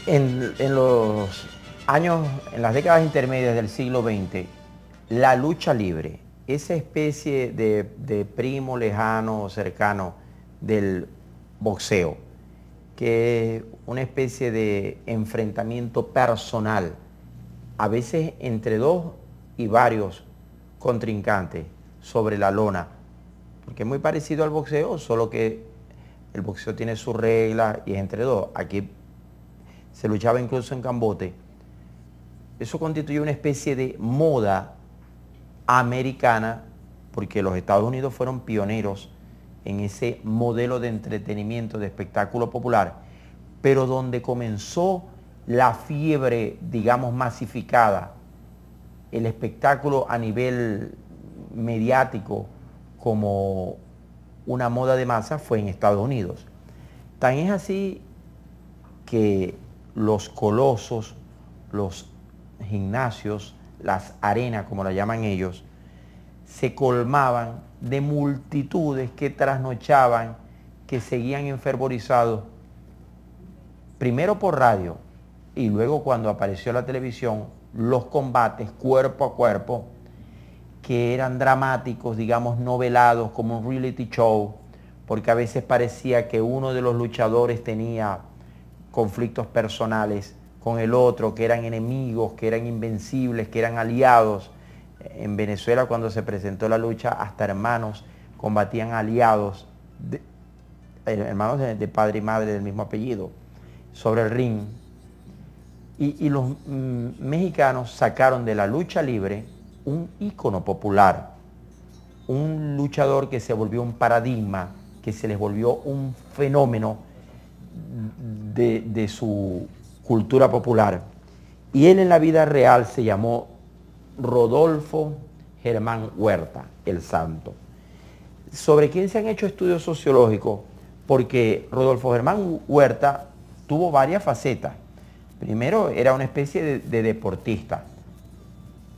En los años, en las décadas intermedias del siglo XX, la lucha libre, esa especie de primo lejano o cercano del boxeo, que es una especie de enfrentamiento personal, a veces entre dos y varios contrincantes sobre la lona, porque es muy parecido al boxeo, solo que el boxeo tiene sus reglas y es entre dos. Aquí se luchaba incluso en cambote. Eso constituye una especie de moda americana, porque los Estados Unidos fueron pioneros en ese modelo de entretenimiento, de espectáculo popular, pero donde comenzó la fiebre, digamos, masificada, el espectáculo a nivel mediático como una moda de masa fue en Estados Unidos. Tan es así que los colosos, los gimnasios, las arenas, como la llaman ellos, se colmaban de multitudes que trasnochaban, que seguían enfervorizados, primero por radio y luego cuando apareció la televisión, los combates cuerpo a cuerpo, que eran dramáticos, digamos, novelados, como un reality show, porque a veces parecía que uno de los luchadores tenía conflictos personales con el otro, que eran enemigos, que eran invencibles, que eran aliados. En Venezuela, cuando se presentó la lucha, hasta hermanos combatían aliados, hermanos de padre y madre del mismo apellido, sobre el ring. Y los mexicanos sacaron de la lucha libre un ícono popular, un luchador que se volvió un paradigma, que se les volvió un fenómeno de su cultura popular. Y él en la vida real se llamó Rodolfo Germán Huerta, el Santo. Sobre quién se han hecho estudios sociológicos, porque Rodolfo Germán Huerta tuvo varias facetas. Primero, era una especie de deportista.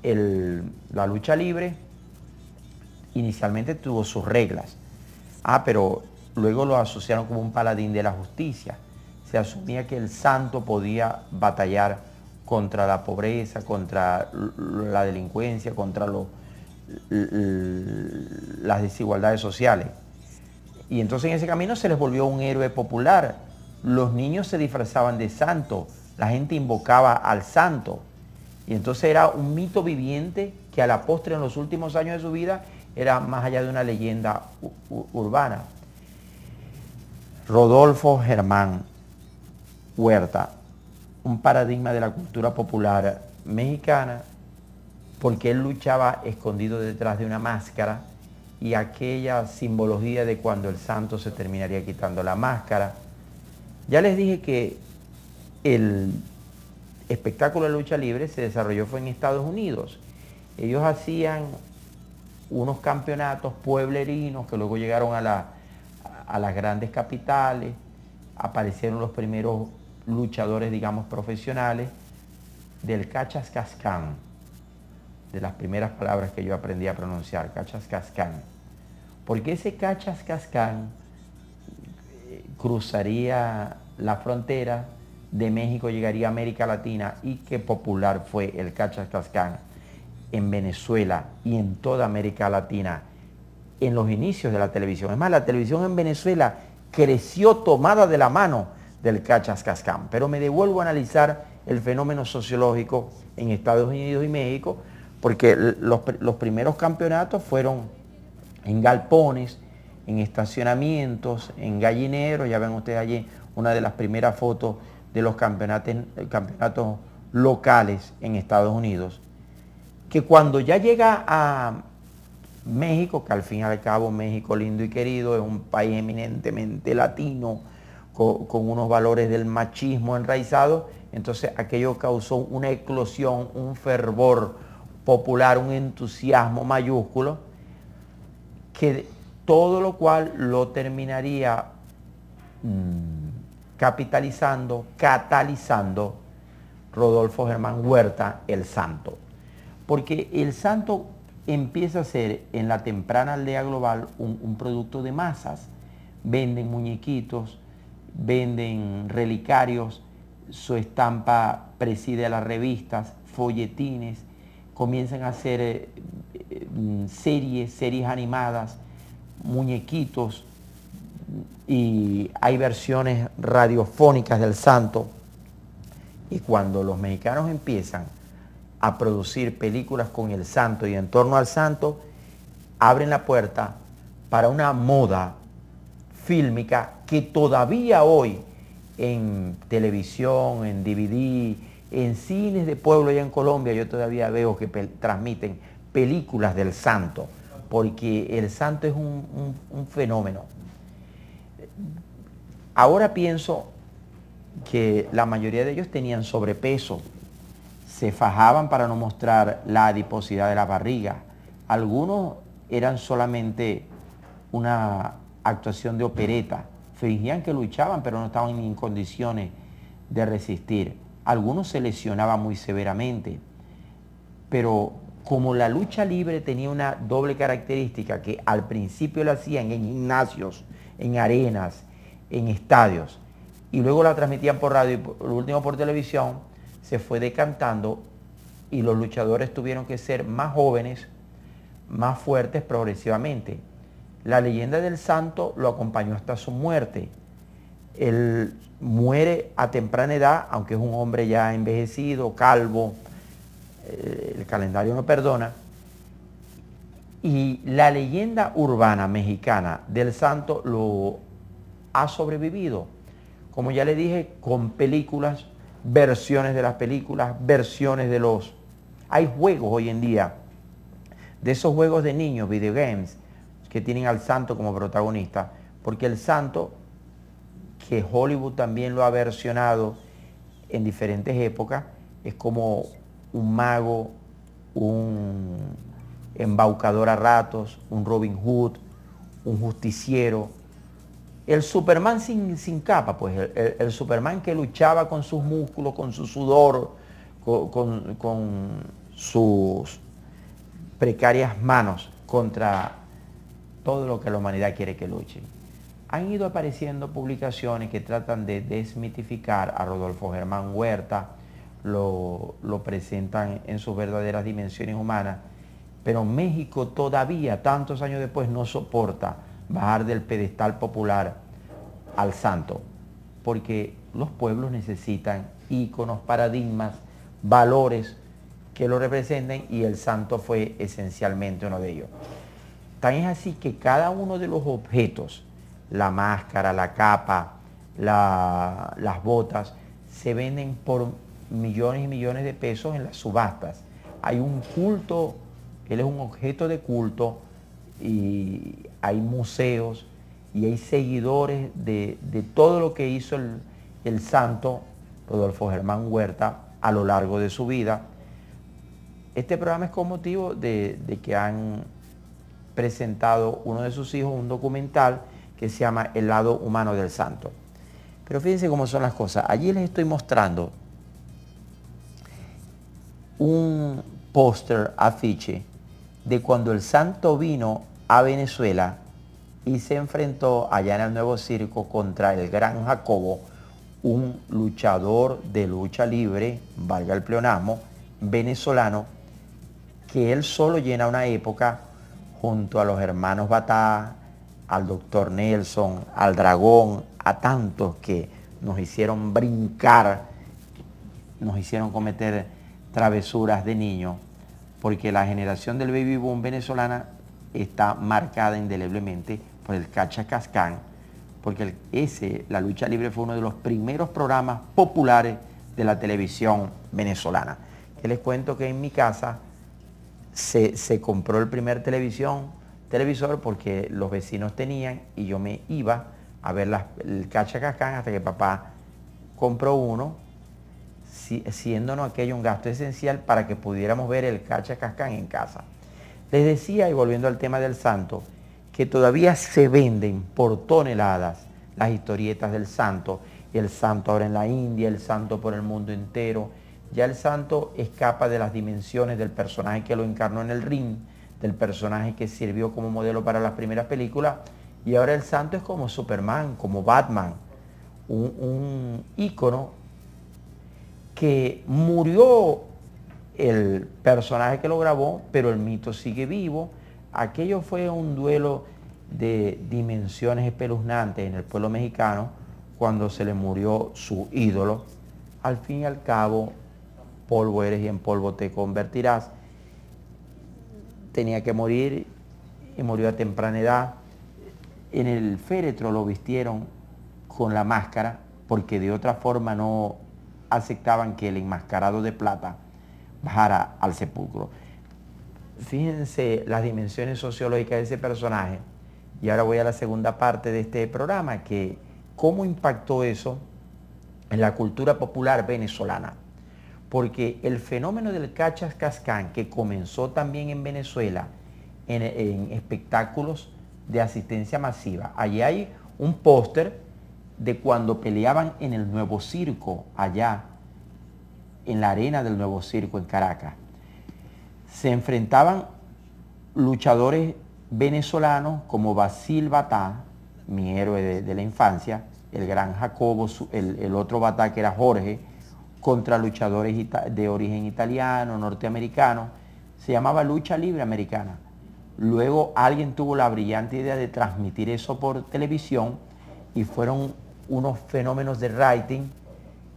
La lucha libre inicialmente tuvo sus reglas, pero luego lo asociaron como un paladín de la justicia. Se asumía que el santo podía batallar contra la pobreza, contra la delincuencia, contra las desigualdades sociales. Y entonces en ese camino se les volvió un héroe popular. Los niños se disfrazaban de santo, la gente invocaba al santo. Y entonces era un mito viviente que a la postre, en los últimos años de su vida, era más allá de una leyenda urbana. Rodolfo Germán Huerta, un paradigma de la cultura popular mexicana, porque él luchaba escondido detrás de una máscara, y aquella simbología de cuando el santo se terminaría quitando la máscara. Ya les dije que el espectáculo de lucha libre se desarrolló fue en Estados Unidos. Ellos hacían unos campeonatos pueblerinos que luego llegaron a las grandes capitales. Aparecieron los primeros luchadores, digamos, profesionales del Cachascascán, de las primeras palabras que yo aprendí a pronunciar, Cachascascán. Porque ese Cachascascán cruzaría la frontera de México, llegaría a América Latina, y qué popular fue el Cachascascán en Venezuela y en toda América Latina en los inicios de la televisión. Es más, la televisión en Venezuela creció tomada de la mano del Cachascascán. Pero me devuelvo a analizar el fenómeno sociológico en Estados Unidos y México, porque los primeros campeonatos fueron en galpones, en estacionamientos, en gallineros. Ya ven ustedes allí una de las primeras fotos de los campeonatos locales en Estados Unidos, que cuando ya llega a México, que al fin y al cabo México lindo y querido es un país eminentemente latino, con unos valores del machismo enraizados, entonces aquello causó una eclosión, un fervor popular, un entusiasmo mayúsculo, que todo lo cual lo terminaría capitalizando, catalizando Rodolfo Germán Huerta, el Santo. Porque el Santo empieza a ser en la temprana aldea global un producto de masas. Venden muñequitos, venden relicarios, su estampa preside las revistas, folletines, comienzan a hacer series animadas, muñequitos, y hay versiones radiofónicas del santo. Y cuando los mexicanos empiezan a producir películas con el santo y en torno al santo, abren la puerta para una moda fílmica que todavía hoy en televisión, en DVD, en cines de pueblo allá en Colombia, yo todavía veo que transmiten películas del santo, porque el santo es un fenómeno. Ahora pienso que la mayoría de ellos tenían sobrepeso, se fajaban para no mostrar la adiposidad de la barriga. Algunos eran solamente una actuación de opereta, fingían que luchaban pero no estaban en condiciones de resistir. Algunos se lesionaban muy severamente, pero como la lucha libre tenía una doble característica, que al principio la hacían en gimnasios, en arenas, en estadios, y luego la transmitían por radio y por último por televisión, se fue decantando y los luchadores tuvieron que ser más jóvenes, más fuertes progresivamente. La leyenda del santo lo acompañó hasta su muerte. Él muere a temprana edad, aunque es un hombre ya envejecido, calvo, el calendario no perdona. Y la leyenda urbana mexicana del santo lo ha sobrevivido, como ya le dije, con películas, versiones de las películas, versiones de los... Hay juegos hoy en día, de esos juegos de niños, videogames, que tienen al santo como protagonista, porque el santo, que Hollywood también lo ha versionado en diferentes épocas, es como un mago, un embaucador a ratos, un Robin Hood, un justiciero. El Superman sin capa, pues, el Superman que luchaba con sus músculos, con su sudor, con sus precarias manos contra todo lo que la humanidad quiere que luche. Han ido apareciendo publicaciones que tratan de desmitificar a Rodolfo Germán Huerta, lo presentan en sus verdaderas dimensiones humanas, pero México todavía, tantos años después, no soporta bajar del pedestal popular al santo, porque los pueblos necesitan íconos, paradigmas, valores que lo representen, y el santo fue esencialmente uno de ellos. Tan es así que cada uno de los objetos, la máscara, la capa, las botas, se venden por millones y millones de pesos en las subastas. Hay un culto, él es un objeto de culto, y hay museos y hay seguidores de todo lo que hizo el santo Rodolfo Germán Huerta a lo largo de su vida. Este programa es con motivo de que han presentado uno de sus hijos un documental que se llama El lado humano del santo. Pero fíjense cómo son las cosas. Allí les estoy mostrando un póster, afiche, de cuando el santo vino a Venezuela y se enfrentó allá en el Nuevo Circo contra el Gran Jacobo, un luchador de lucha libre, valga el pleonasmo, venezolano, que él solo llena una época junto a los hermanos Batá, al doctor Nelson, al Dragón, a tantos que nos hicieron brincar, nos hicieron cometer travesuras de niños, porque la generación del baby boom venezolana está marcada indeleblemente por el Cachacascán, porque la lucha libre fue uno de los primeros programas populares de la televisión venezolana. Que les cuento que en mi casa se compró el primer televisor porque los vecinos tenían, y yo me iba a ver el Cachacascán hasta que papá compró uno, siéndonos aquello un gasto esencial para que pudiéramos ver el Cachacascán en casa. Les decía, y volviendo al tema del santo, que todavía se venden por toneladas las historietas del santo, el santo ahora en la India, el santo por el mundo entero. Ya el santo escapa de las dimensiones del personaje que lo encarnó en el ring, del personaje que sirvió como modelo para las primeras películas, y ahora el santo es como Superman, como Batman, un ícono que murió el personaje que lo grabó, pero el mito sigue vivo. Aquello fue un duelo de dimensiones espeluznantes en el pueblo mexicano cuando se le murió su ídolo. Al fin y al cabo, polvo eres y en polvo te convertirás. Tenía que morir y murió a temprana edad. En el féretro lo vistieron con la máscara porque de otra forma no aceptaban que el enmascarado de plata bajara al sepulcro. Fíjense las dimensiones sociológicas de ese personaje. Y ahora voy a la segunda parte de este programa, que cómo impactó eso en la cultura popular venezolana. Porque el fenómeno del Cachas Cascán, que comenzó también en Venezuela, en espectáculos de asistencia masiva. Allí hay un póster de cuando peleaban en el Nuevo Circo, allá en la arena del Nuevo Circo en Caracas. Se enfrentaban luchadores venezolanos como Basil Batá, mi héroe de la infancia, el gran Jacobo, el otro Batá que era Jorge, contra luchadores de origen italiano, norteamericano. Se llamaba lucha libre americana. Luego alguien tuvo la brillante idea de transmitir eso por televisión y fueron unos fenómenos de rating,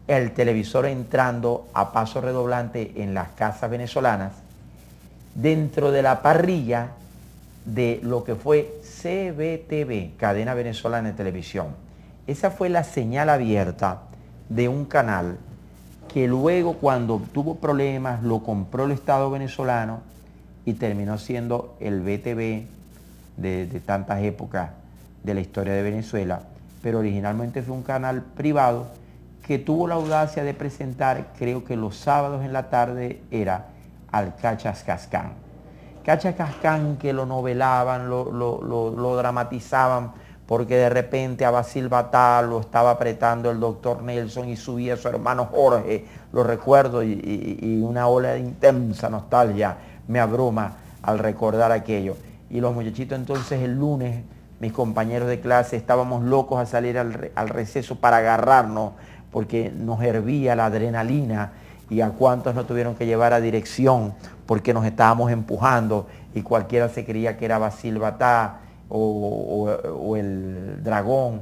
el televisor entrando a paso redoblante en las casas venezolanas, dentro de la parrilla de lo que fue CBTV, Cadena Venezolana de Televisión. Esa fue la señal abierta de un canal que luego, cuando tuvo problemas, lo compró el Estado venezolano y terminó siendo el BTV de tantas épocas de la historia de Venezuela, pero originalmente fue un canal privado que tuvo la audacia de presentar, creo que los sábados en la tarde, era al Cachas Cascán. Cachas Cascán, que lo novelaban, lo dramatizaban, porque de repente a Basil Batá lo estaba apretando el doctor Nelson y subía a su hermano Jorge, lo recuerdo, y una ola de intensa nostalgia me abruma al recordar aquello. Y los muchachitos entonces el lunes, mis compañeros de clase, estábamos locos a salir al receso para agarrarnos, porque nos hervía la adrenalina, y a cuántos nos tuvieron que llevar a dirección porque nos estábamos empujando y cualquiera se creía que era Basil Batá o el dragón,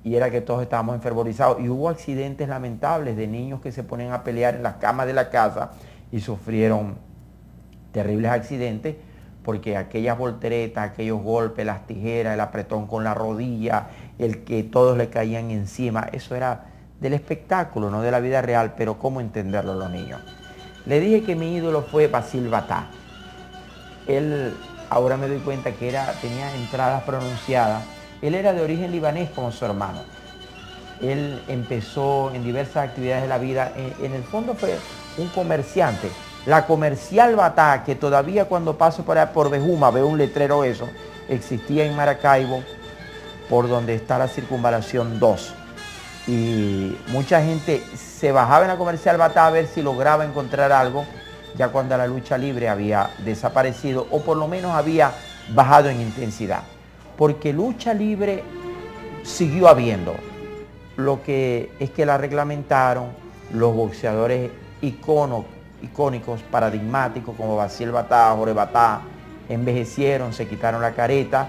y era que todos estábamos enfervorizados. Y hubo accidentes lamentables de niños que se ponen a pelear en las camas de la casa y sufrieron terribles accidentes porque aquellas volteretas, aquellos golpes, las tijeras, el apretón con la rodilla, el que todos le caían encima, eso era del espectáculo, no de la vida real, pero ¿cómo entenderlo los niños? Le dije que mi ídolo fue Basil Batá. Él, ahora me doy cuenta que tenía entradas pronunciadas. Él era de origen libanés como su hermano. Él empezó en diversas actividades de la vida. En el fondo fue un comerciante. La Comercial Batá, que todavía cuando paso por Bejuma veo un letrero eso, existía en Maracaibo, por donde está la Circunvalación 2. Y mucha gente se bajaba en la Comercial Batá a ver si lograba encontrar algo, ya cuando la lucha libre había desaparecido o por lo menos había bajado en intensidad. Porque lucha libre siguió habiendo. Lo que es que la reglamentaron los boxeadores icónicos, paradigmáticos, como Basil Batá, Jorge Batá, envejecieron, se quitaron la careta,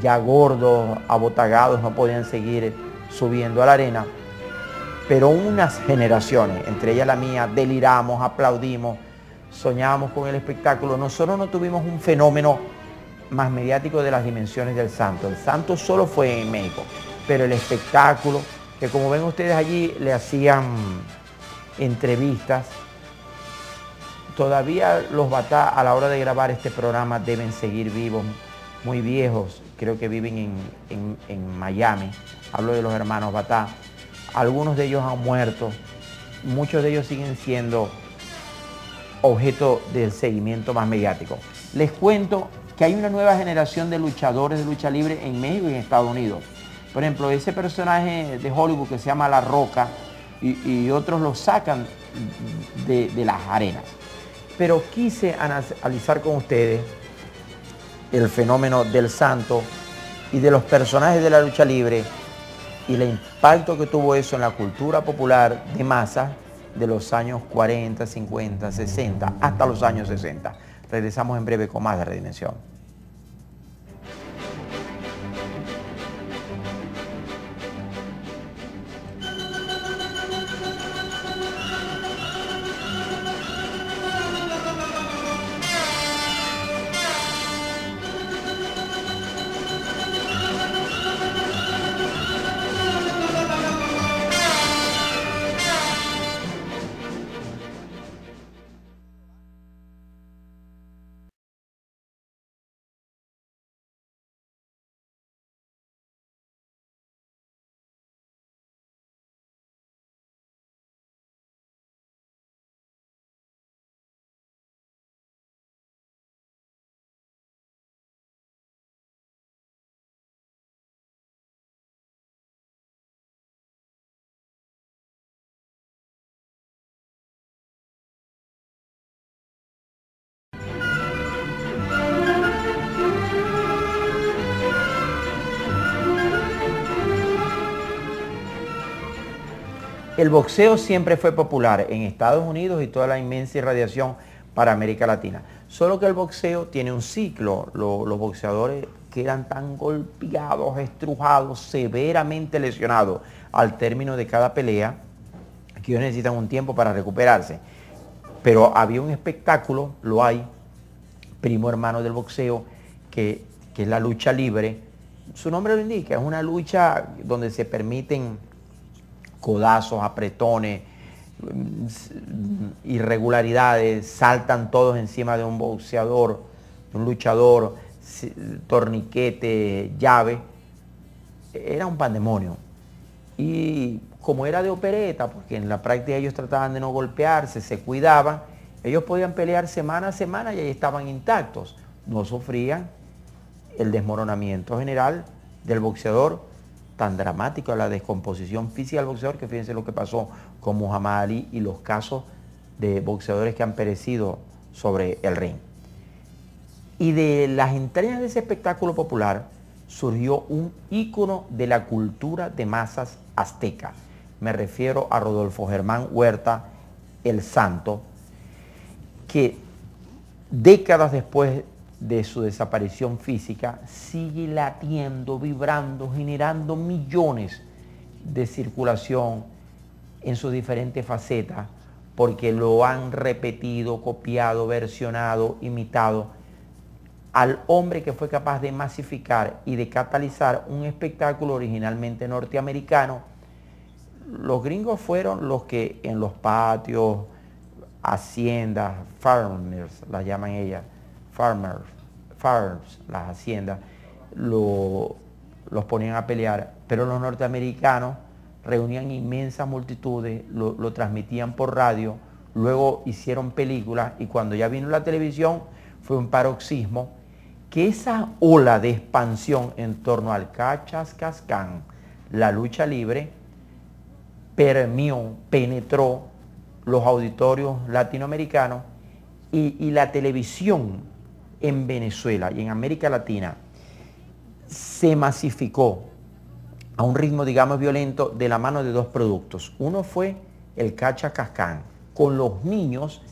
ya gordos, abotagados, no podían seguir subiendo a la arena, pero unas generaciones, entre ellas la mía, deliramos, aplaudimos, soñábamos con el espectáculo. Nosotros no tuvimos un fenómeno más mediático de las dimensiones del Santo. El Santo solo fue en México, pero el espectáculo, que como ven ustedes allí, le hacían entrevistas. Todavía los Batá a la hora de grabar este programa deben seguir vivos, muy viejos, creo que viven en Miami. Hablo de los hermanos Batá. Algunos de ellos han muerto, muchos de ellos siguen siendo objeto del seguimiento más mediático. Les cuento que hay una nueva generación de luchadores de lucha libre en México y en Estados Unidos. Por ejemplo, ese personaje de Hollywood que se llama La Roca y otros lo sacan de las arenas. Pero quise analizar con ustedes el fenómeno del Santo y de los personajes de la lucha libre y el impacto que tuvo eso en la cultura popular de masa de los años 40, 50, 60, hasta los años 60. Regresamos en breve con más de Redimensión. El boxeo siempre fue popular en Estados Unidos y toda la inmensa irradiación para América Latina. Solo que el boxeo tiene un ciclo. Los boxeadores quedan tan golpeados, estrujados, severamente lesionados al término de cada pelea que ellos necesitan un tiempo para recuperarse. Pero había un espectáculo, lo hay, primo hermano del boxeo, que es la lucha libre. Su nombre lo indica, es una lucha donde se permiten codazos, apretones, irregularidades, saltan todos encima de un boxeador, de un luchador, torniquete, llave. Era un pandemonio. Y como era de opereta, porque en la práctica ellos trataban de no golpearse, se cuidaban, ellos podían pelear semana a semana y ahí estaban intactos. No sufrían el desmoronamiento general del boxeador, tan dramático, la descomposición física del boxeador, que fíjense lo que pasó con Muhammad Ali y los casos de boxeadores que han perecido sobre el ring. Y de las entrañas de ese espectáculo popular surgió un ícono de la cultura de masas azteca. Me refiero a Rodolfo Germán Huerta, el Santo, que décadas después de su desaparición física, sigue latiendo, vibrando, generando millones de circulación en sus diferentes facetas, porque lo han repetido, copiado, versionado, imitado al hombre que fue capaz de masificar y de catalizar un espectáculo originalmente norteamericano. Los gringos fueron los que en los patios, haciendas, farmers, las llaman ellas, farms, las haciendas, los ponían a pelear, pero los norteamericanos reunían inmensas multitudes, lo transmitían por radio, luego hicieron películas y cuando ya vino la televisión fue un paroxismo que esa ola de expansión en torno al Cachascascán, la lucha libre, permeó, penetró los auditorios latinoamericanos y la televisión en Venezuela y en América Latina se masificó a un ritmo, digamos, violento de la mano de dos productos. Uno fue el Cachascascán, con los niños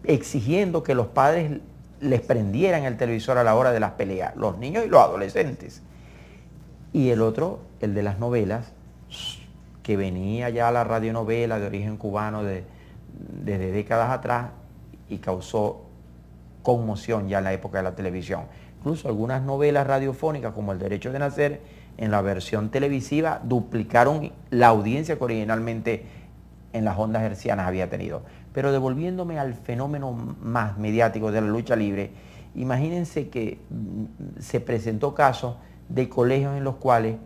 exigiendo que los padres les prendieran el televisor a la hora de las peleas, los niños y los adolescentes. Y el otro, el de las novelas, que venía ya la radionovela de origen cubano desde décadas atrás y causó conmoción ya en la época de la televisión. Incluso algunas novelas radiofónicas como El Derecho de Nacer, en la versión televisiva duplicaron la audiencia que originalmente en las ondas hercianas había tenido. Pero devolviéndome al fenómeno más mediático de la lucha libre, imagínense que se presentó casos de colegios en los cuales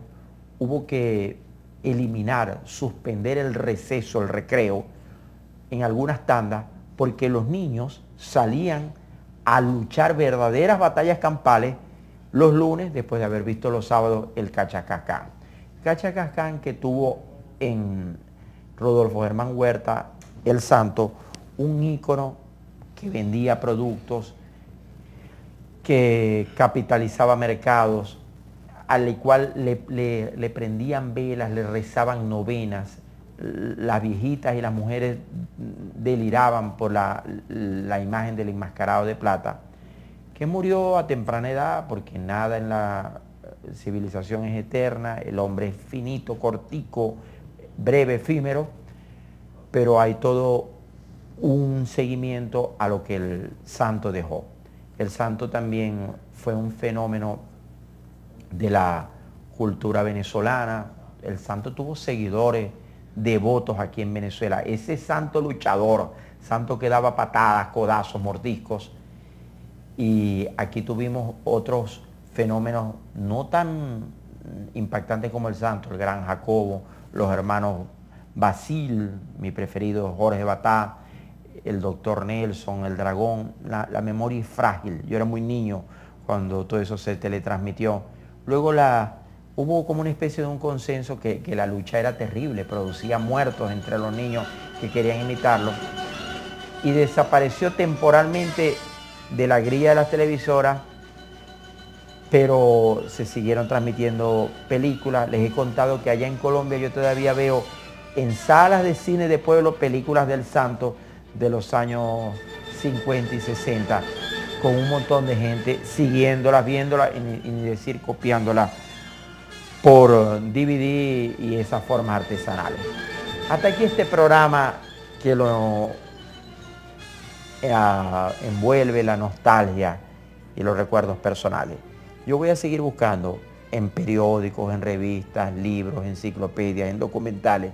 hubo que eliminar, suspender el receso, el recreo, en algunas tandas, porque los niños salían a luchar verdaderas batallas campales los lunes después de haber visto los sábados el Cachascascán. Cachascascán que tuvo en Rodolfo Germán Huerta, el Santo, un ícono que vendía productos, que capitalizaba mercados, al cual le prendían velas, le rezaban novenas, las viejitas y las mujeres deliraban por la imagen del enmascarado de plata, que murió a temprana edad porque nada en la civilización es eterna, el hombre es finito, cortico, breve, efímero, pero hay todo un seguimiento a lo que el santo dejó. El santo también fue un fenómeno de la cultura venezolana. El santo tuvo seguidores devotos aquí en Venezuela. Ese santo luchador, santo que daba patadas, codazos, mordiscos. Y aquí tuvimos otros fenómenos no tan impactantes como el santo, el gran Jacobo, los hermanos Basil, mi preferido Jorge Batá, el doctor Nelson, el dragón. La memoria es frágil. Yo era muy niño cuando todo eso se teletransmitió. Luego hubo como una especie de un consenso que la lucha era terrible, producía muertos entre los niños que querían imitarlo. Y desapareció temporalmente de la grilla de las televisoras, pero se siguieron transmitiendo películas. Les he contado que allá en Colombia yo todavía veo en salas de cine de pueblo películas del santo de los años 50 y 60, con un montón de gente siguiéndolas, viéndolas y ni decir copiándolas por DVD y esas formas artesanales. Hasta aquí este programa que lo envuelve la nostalgia y los recuerdos personales. Yo voy a seguir buscando en periódicos, en revistas, libros, enciclopedias, en documentales,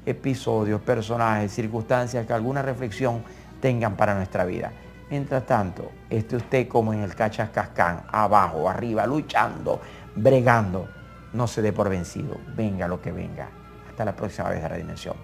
episodios, personajes, circunstancias que alguna reflexión tengan para nuestra vida. Mientras tanto, esté usted como en el Cachascascán, abajo, arriba, luchando, bregando. No se dé por vencido, venga lo que venga. Hasta la próxima vez de La Dimensión.